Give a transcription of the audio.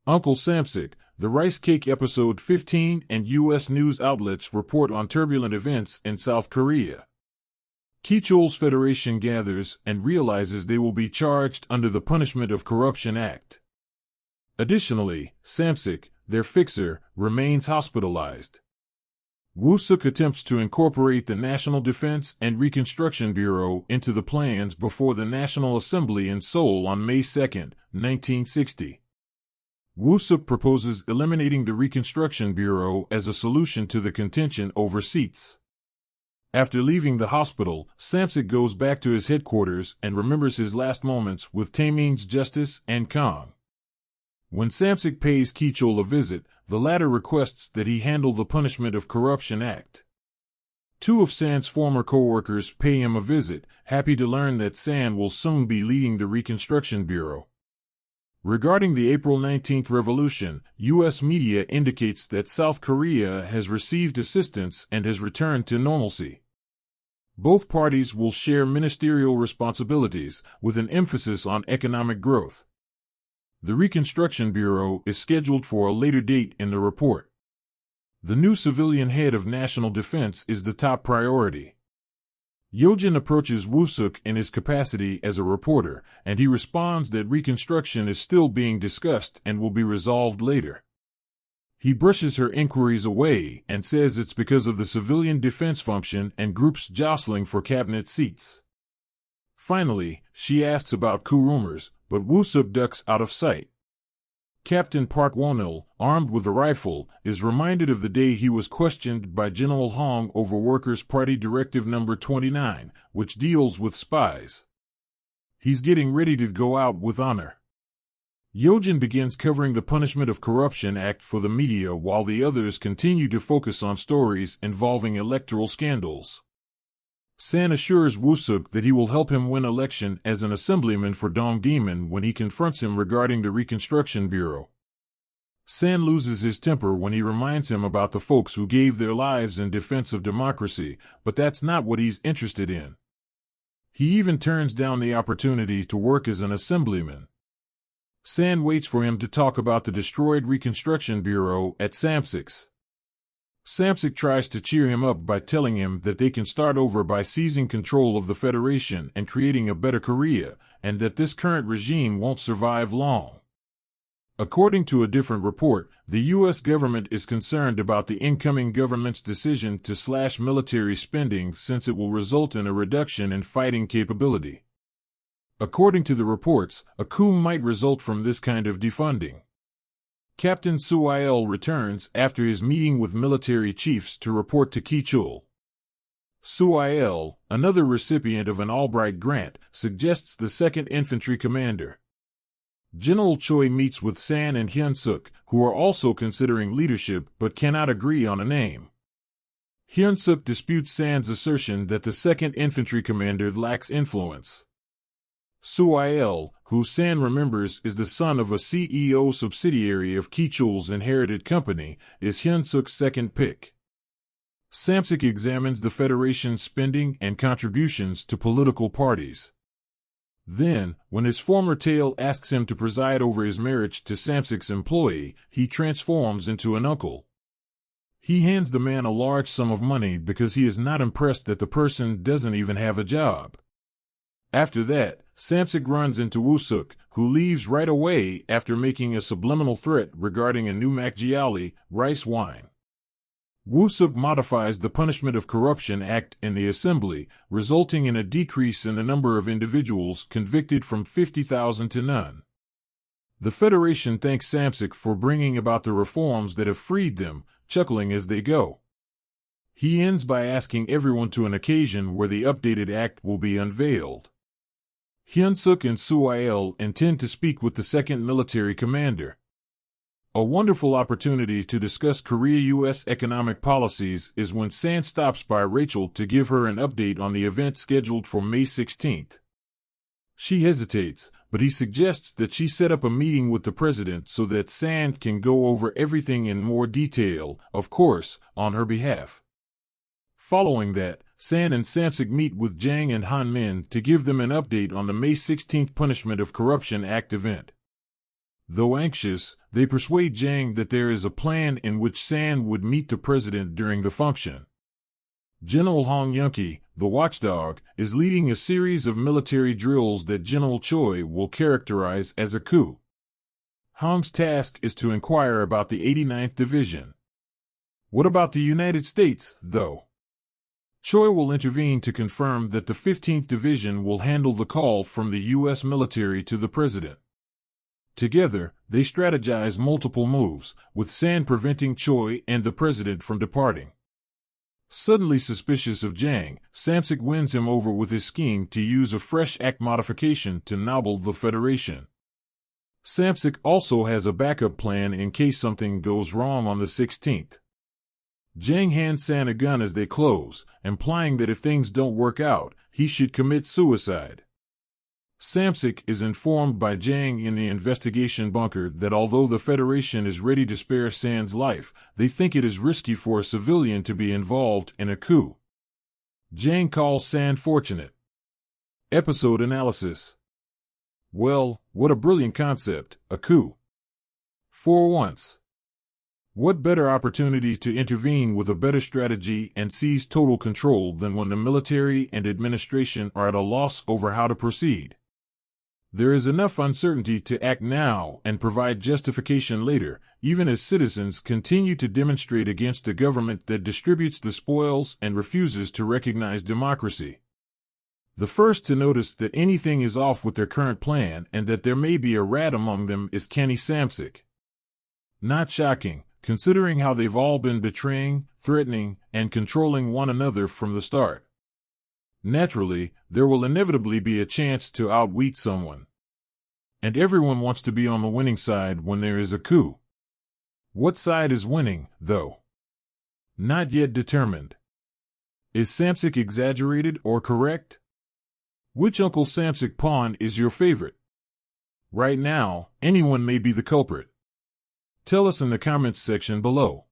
Uncle Samsik, the Rice Cake Episode 15, and U.S. news outlets report on turbulent events in South Korea. Kichul's Federation gathers and realizes they will be charged under the Punishment of Corruption Act. Additionally, Samsik, their fixer, remains hospitalized. Woo-suk attempts to incorporate the National Defense and Reconstruction Bureau into the plans before the National Assembly in Seoul on May 2, 1960. Woo-suk proposes eliminating the Reconstruction Bureau as a solution to the contention over seats. After leaving the hospital, Samsik goes back to his headquarters and remembers his last moments with Taemin's Justice and Kang. When Samsik pays Kichul a visit, the latter requests that he handle the Punishment of Corruption Act. Two of San's former co-workers pay him a visit, happy to learn that San will soon be leading the Reconstruction Bureau. Regarding the April 19th revolution, U.S. media indicates that South Korea has received assistance and has returned to normalcy. Both parties will share ministerial responsibilities, with an emphasis on economic growth. The Reconstruction Bureau is scheduled for a later date in the report. The new civilian head of national defense is the top priority. Yojin approaches Woo-suk in his capacity as a reporter, and he responds that reconstruction is still being discussed and will be resolved later. He brushes her inquiries away and says it's because of the civilian defense function and groups jostling for cabinet seats. Finally, she asks about coup rumors, but Woo-suk ducks out of sight. Captain Park Won-il, armed with a rifle, is reminded of the day he was questioned by General Hong over Workers' Party Directive No. 29, which deals with spies. He's getting ready to go out with honor. Yojin begins covering the Punishment of Corruption Act for the media while the others continue to focus on stories involving electoral scandals. San assures Woo-suk that he will help him win election as an assemblyman for Dongdaemun when he confronts him regarding the Reconstruction Bureau. San loses his temper when he reminds him about the folks who gave their lives in defense of democracy, but that's not what he's interested in. He even turns down the opportunity to work as an assemblyman. San waits for him to talk about the destroyed Reconstruction Bureau at Samsik's. Samsik tries to cheer him up by telling him that they can start over by seizing control of the Federation and creating a better Korea, and that this current regime won't survive long. According to a different report, the U.S. government is concerned about the incoming government's decision to slash military spending since it will result in a reduction in fighting capability. According to the reports, a coup might result from this kind of defunding. Captain Suil returns after his meeting with military chiefs to report to Kichul. Suil, another recipient of an Albright grant, suggests the 2nd Infantry Commander. General Choi meets with San and Hyun-suk, who are also considering leadership but cannot agree on a name. Hyun-suk disputes San's assertion that the 2nd Infantry Commander lacks influence. Suil, who San remembers is the son of a CEO subsidiary of Kichul's inherited company, is Hyun-suk's second pick. Samsik examines the Federation's spending and contributions to political parties. Then, when his former tail asks him to preside over his marriage to Samsik's employee, he transforms into an uncle. He hands the man a large sum of money because he is not impressed that the person doesn't even have a job. After that, Samsik runs into Woo-suk, who leaves right away after making a subliminal threat regarding a new Makgeolli, rice wine. Woo-suk modifies the Punishment of Corruption Act in the Assembly, resulting in a decrease in the number of individuals convicted from 50,000 to none. The Federation thanks Samsik for bringing about the reforms that have freed them, chuckling as they go. He ends by asking everyone to an occasion where the updated act will be unveiled. Hyun-suk and Suil intend to speak with the 2nd Military Commander. A wonderful opportunity to discuss Korea-U.S. economic policies is when San stops by Rachel to give her an update on the event scheduled for May 16th. She hesitates, but he suggests that she set up a meeting with the president so that San can go over everything in more detail, of course, on her behalf. Following that, San and Samsik meet with Jang and Han-min to give them an update on the May 16th Punishment of Corruption Act event. Though anxious, they persuade Jiang that there is a plan in which San would meet the president during the function. General Hong Yunqi, the watchdog, is leading a series of military drills that General Choi will characterize as a coup. Hong's task is to inquire about the 89th Division. What about the United States, though? Choi will intervene to confirm that the 15th Division will handle the call from the U.S. military to the president. Together, they strategize multiple moves, with San preventing Choi and the president from departing. Suddenly suspicious of Jiang, Samsik wins him over with his scheme to use a fresh act modification to nobble the Federation. Samsik also has a backup plan in case something goes wrong on the 16th. Jiang hands San a gun as they close, implying that if things don't work out, he should commit suicide. Samsik is informed by Jiang in the investigation bunker that although the Federation is ready to spare San's life, they think it is risky for a civilian to be involved in a coup. Jiang calls San fortunate. Episode analysis. Well, what a brilliant concept, a coup. For once. What better opportunity to intervene with a better strategy and seize total control than when the military and administration are at a loss over how to proceed? There is enough uncertainty to act now and provide justification later, even as citizens continue to demonstrate against a government that distributes the spoils and refuses to recognize democracy. The first to notice that anything is off with their current plan and that there may be a rat among them is Kenny Samsik. Not shocking, considering how they've all been betraying, threatening, and controlling one another from the start. Naturally, there will inevitably be a chance to outwit someone. And everyone wants to be on the winning side when there is a coup. What side is winning, though? Not yet determined. Is Samsik exaggerated or correct? Which Uncle Samsik pawn is your favorite? Right now, anyone may be the culprit. Tell us in the comments section below.